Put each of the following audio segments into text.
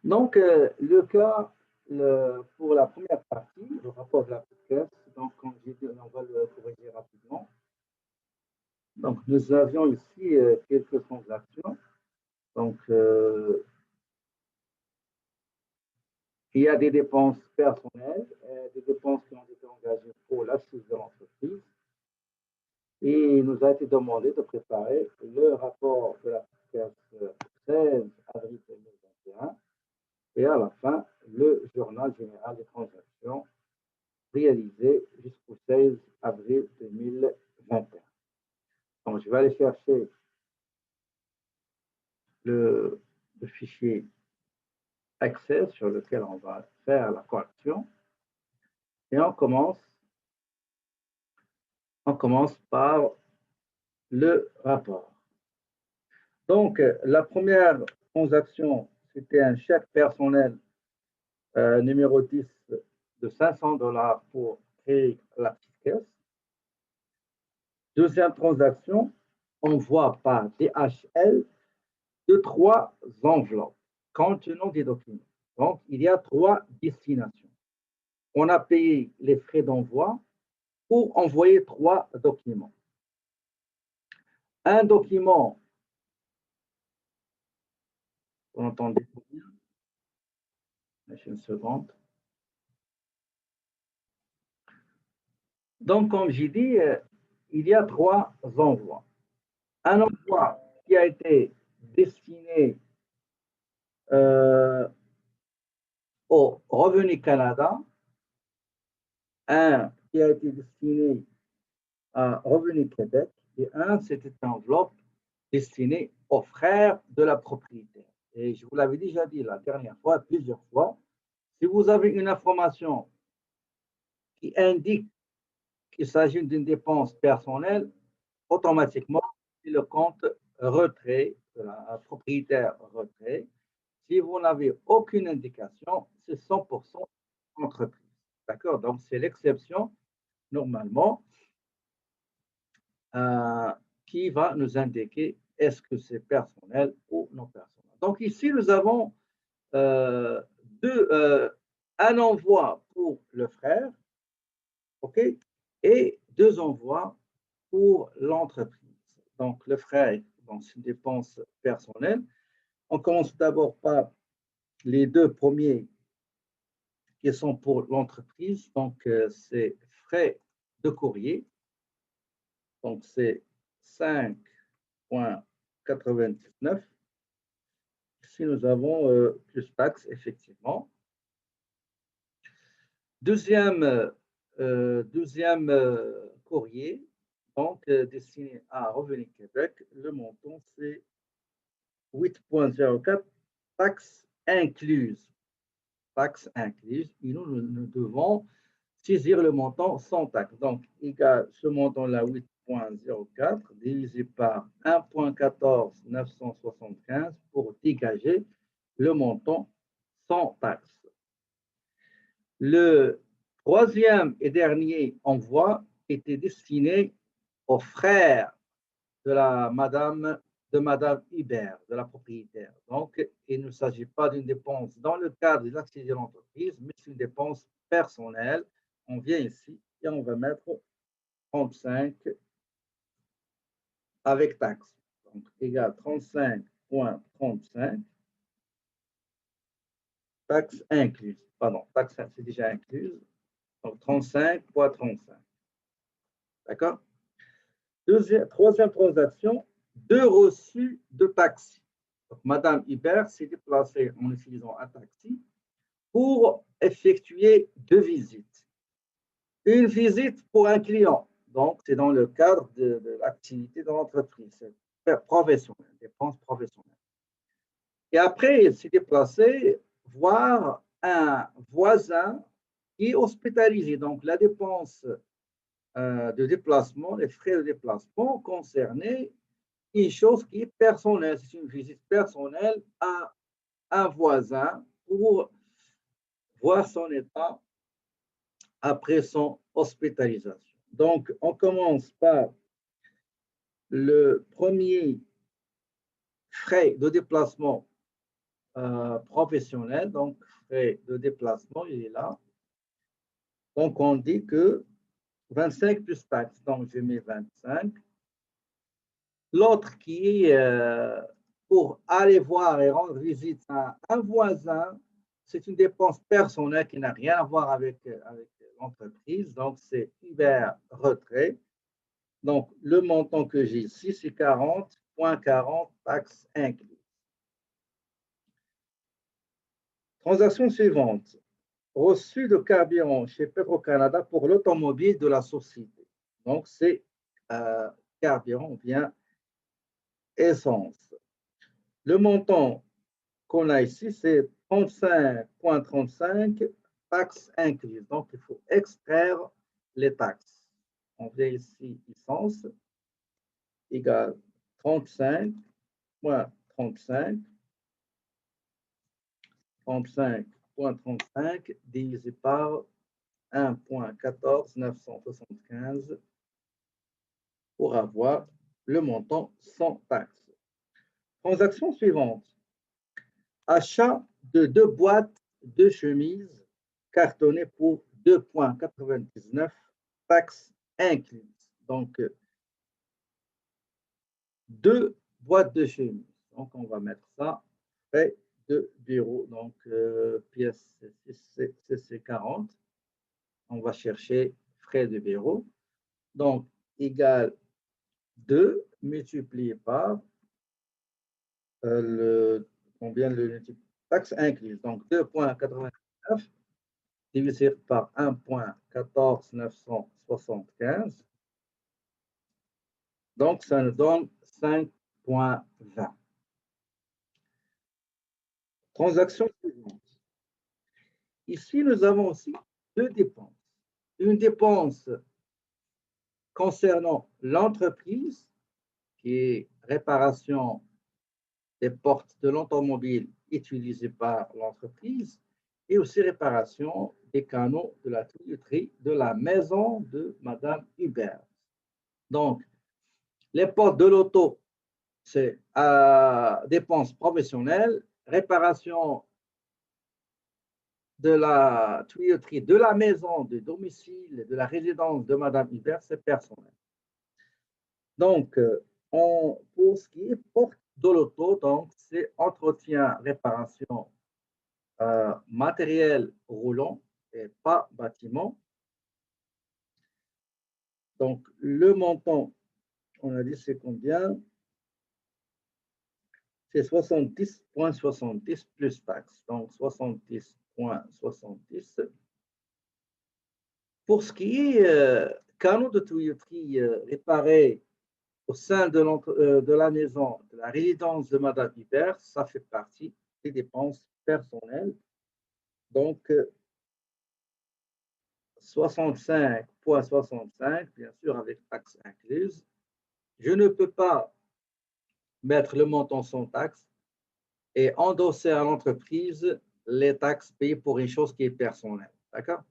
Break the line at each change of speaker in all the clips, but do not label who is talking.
Donc, le cas pour la première partie, le rapport de la caisse, donc, comme j'ai dit, on va le corriger rapidement. Donc, nous avions ici quelques transactions. Donc, il y a des dépenses personnelles, des dépenses qui ont été engagées pour l'activité de l'entreprise. Et il nous a été demandé de préparer le rapport de la caisse 16 avril 2021 et à la fin, le journal général des transactions réalisé jusqu'au 16 avril 2021. Donc, je vais aller chercher le fichier Access sur lequel on va faire la correction et on commence par le rapport. Donc, la première transaction, c'était un chèque personnel numéro 10 de 500 $ pour créer la petite caisse. Deuxième transaction, envoi par DHL de 3 enveloppes contenant des documents. Donc, il y a 3 destinations. On a payé les frais d'envoi pour envoyer 3 documents. Un document, vous entendez bien? Une seconde. Donc, comme j'ai dit, il y a 3 envois. Un envoi qui a été destiné au Revenu Canada, un qui a été destiné à Revenu Québec et un, c'était une enveloppe destinée aux frères de la propriétaire. Et je vous l'avais déjà dit la dernière fois, plusieurs fois, si vous avez une information qui indique qu'il s'agit d'une dépense personnelle, automatiquement, c'est le compte retrait de la propriétaire retrait. Si vous n'avez aucune indication, c'est 100% entreprise. D'accord? Donc, c'est l'exception, normalement, qui va nous indiquer est-ce que c'est personnel ou non personnel. Donc, ici, nous avons un envoi pour le frère, OK, et 2 envois pour l'entreprise. Donc, le frère, c'est une dépense personnelle. On commence d'abord par les 2 premiers qui sont pour l'entreprise. Donc, c'est frais de courrier. Donc, c'est 5,99. Ici, nous avons plus taxes, effectivement. Deuxième courrier, donc destiné à Revenu Québec, le montant, c'est 8,04, taxes incluses. Taxes incluses. Et nous devons saisir le montant sans taxe. Donc, égal ce montant-là, 8,04, divisé par 1,14975 pour dégager le montant sans taxe. Le troisième et dernier envoi était destiné aux frères de Madame Hubert, de la propriétaire. Donc, il ne s'agit pas d'une dépense dans le cadre des activités de l'entreprise, mais c'est une dépense personnelle. On vient ici et on va mettre 35 avec taxe. Donc, égal 35,35, taxe incluse. Pardon, taxe, c'est déjà incluse. Donc, 35,35. D'accord? Troisième transaction, 2 reçus de taxi. Donc, Madame Hubert s'est déplacée en utilisant un taxi pour effectuer 2 visites. Une visite pour un client, donc c'est dans le cadre de l'activité de l'entreprise, c'est professionnel, dépenses professionnelles. Et après, elle s'est déplacée voir un voisin qui est hospitalisé. Donc, la dépense de déplacement, les frais de déplacement concernaient une chose qui est personnelle. C'est une visite personnelle à un voisin pour voir son état après son hospitalisation. Donc, on commence par le premier frais de déplacement professionnels, donc frais de déplacement, il est là. Donc, on dit que 25 plus taxes, donc je mets 25. L'autre qui est pour aller voir et rendre visite à un voisin, c'est une dépense personnelle qui n'a rien à voir avec l'entreprise. Donc, c'est Uber retrait. Donc, le montant que j'ai ici, c'est 40,40 taxes incluses. Transaction suivante. Reçu de carburant chez Petro-Canada pour l'automobile de la société. Donc, c'est carburant ou bien essence. Le montant qu'on a ici, c'est 35,35 taxes incluses. Donc, il faut extraire les taxes. On vient ici, essence, égale 35 moins 35, 35,35 divisé par 1,14975 pour avoir le montant sans taxe. Transaction suivante. Achat de 2 boîtes de chemises cartonnées pour 2,99 taxes incluses. Donc, 2 boîtes de chemises. Donc, on va mettre ça, frais de bureau. Donc, pièce CC40. On va chercher frais de bureau. Donc, égal 2 multiplié par combien le taxe incluse. Donc, 2,99 divisé par 1,14975. Donc, ça nous donne 5,20. Transaction suivante. Ici, nous avons aussi 2 dépenses. Une dépense concernant l'entreprise, qui est réparation des portes de l'automobile utilisées par l'entreprise, et aussi réparation des canaux de la tuyauterie de la maison de Madame Hubert. Donc, les portes de l'auto, c'est dépenses professionnelles, réparation de la tuyauterie de la maison, de domicile, de la résidence de Madame Hubert, c'est personnel. Donc, pour ce qui est porte de l'auto, donc c'est entretien, réparation, matériel roulant et pas bâtiment. Donc, le montant, on a dit c'est combien? C'est 70,70 plus taxes. Donc, 70,70. Pour ce qui est canaux de tuyauterie réparés au sein de la maison, de la résidence de Madame Hubert, ça fait partie des dépenses personnelles. Donc, 65,65, bien sûr, avec taxes incluses. Je ne peux pas mettre le montant sans taxe et endosser à l'entreprise les taxes payées pour une chose qui est personnelle. D'accord?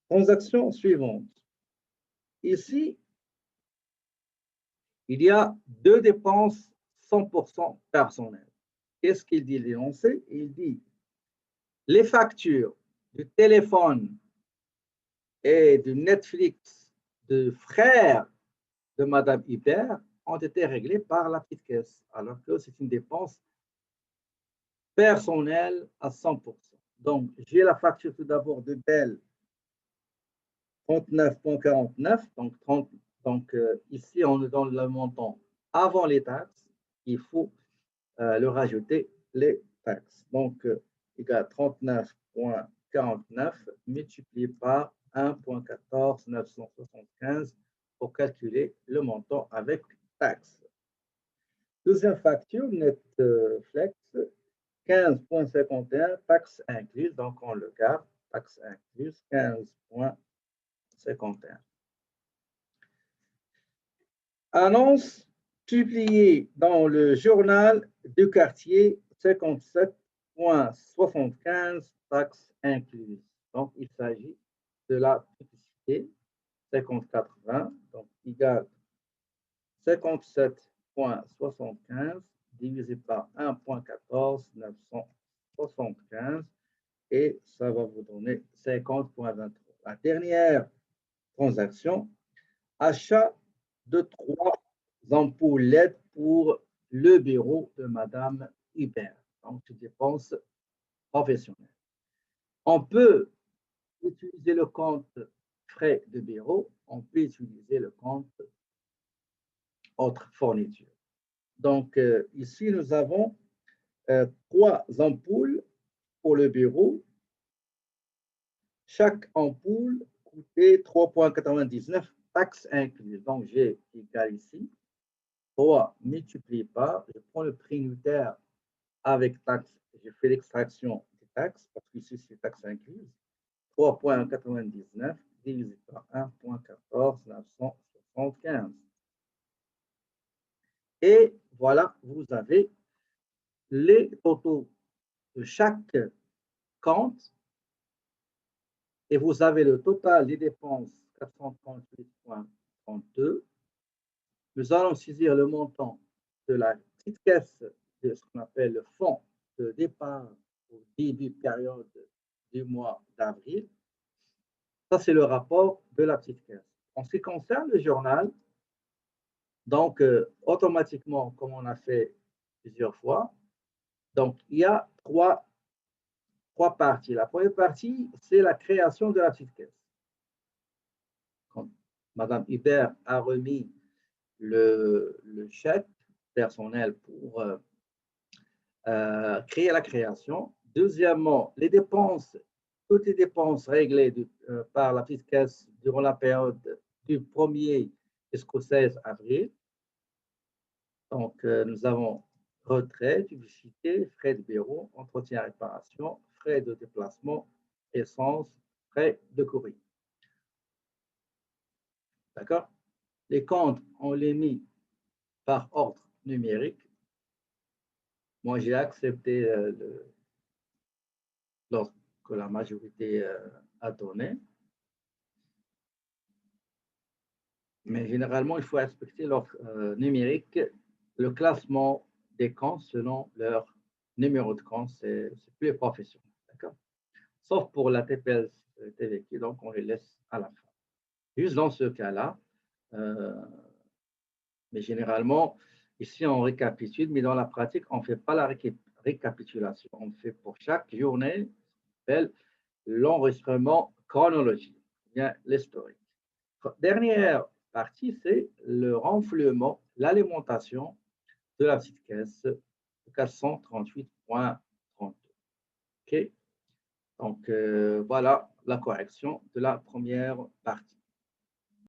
Transaction suivante. Ici, il y a 2 dépenses 100% personnelles. Qu'est-ce qu'il dit l'énoncé? Il dit les factures du téléphone et du Netflix de frère de Madame Hubert ont été réglées par la petite caisse, alors que c'est une dépense personnelle à 100%. Donc, j'ai la facture tout d'abord de Bell, 39,49. Donc, ici, on nous donne le montant avant les taxes. Il faut le rajouter les taxes. Donc, égal 39,49 multiplié par 1,14975 pour calculer le montant avec taxes. Deuxième facture, Netflix, 15,51, taxes incluses. Donc, on le garde, taxes incluses, 15,51. Annonce publiée dans le journal du quartier, 57,75 taxes incluses. Donc, il s'agit de la publicité 50,80, donc égale 57,75 divisé par 1.14 975 et ça va vous donner 50.23. La dernière transaction, achat de 3 ampoules LED pour le bureau de Madame Hubert. Donc, dépenses professionnelles. On peut utiliser le compte frais de bureau, on peut utiliser le compte autres fournitures. Donc, ici, nous avons 3 ampoules pour le bureau. Chaque ampoule coûtait 3,99, taxes incluses. Donc, j'ai égal ici 3 multiplié par, je prends le prix unitaire avec taxes, je fais l'extraction des taxes, parce qu'ici, c'est taxes incluses. 3,99 divisé par 1,14 975. Et voilà, vous avez les totaux de chaque compte et vous avez le total des dépenses 438,32. Nous allons saisir le montant de la petite caisse de ce qu'on appelle le fonds de départ au début période du mois d'avril. Ça, c'est le rapport de la petite caisse. En ce qui concerne le journal, donc automatiquement, comme on a fait plusieurs fois, donc il y a trois parties. La première partie, c'est la création de la petite caisse. Quand Madame Hubert a remis le chèque personnel pour créer la création. Deuxièmement, les dépenses, toutes les dépenses réglées par la petite caisse durant la période du 1er jusqu'au 16 avril. Donc, nous avons retrait, publicité, frais de bureau, entretien, réparation, frais de déplacement, essence, frais de courrier. D'accord? Les comptes, on les mis par ordre numérique. Moi, j'ai accepté lorsque la majorité a donné. Mais généralement, il faut respecter l'ordre numérique, le classement des comptes selon leur numéro de compte, c'est plus professionnel. D'accord? Sauf pour la TPS TVQ, donc on les laisse à la fin. Juste dans ce cas-là, mais généralement, ici on récapitule, mais dans la pratique, on ne fait pas la récapitulation. On fait pour chaque journée, s'appelle l'enregistrement chronologique, bien l'historique. Dernière partie, c'est le renflouement, l'alimentation de la petite caisse de 438,32. OK? Donc, voilà la correction de la première partie.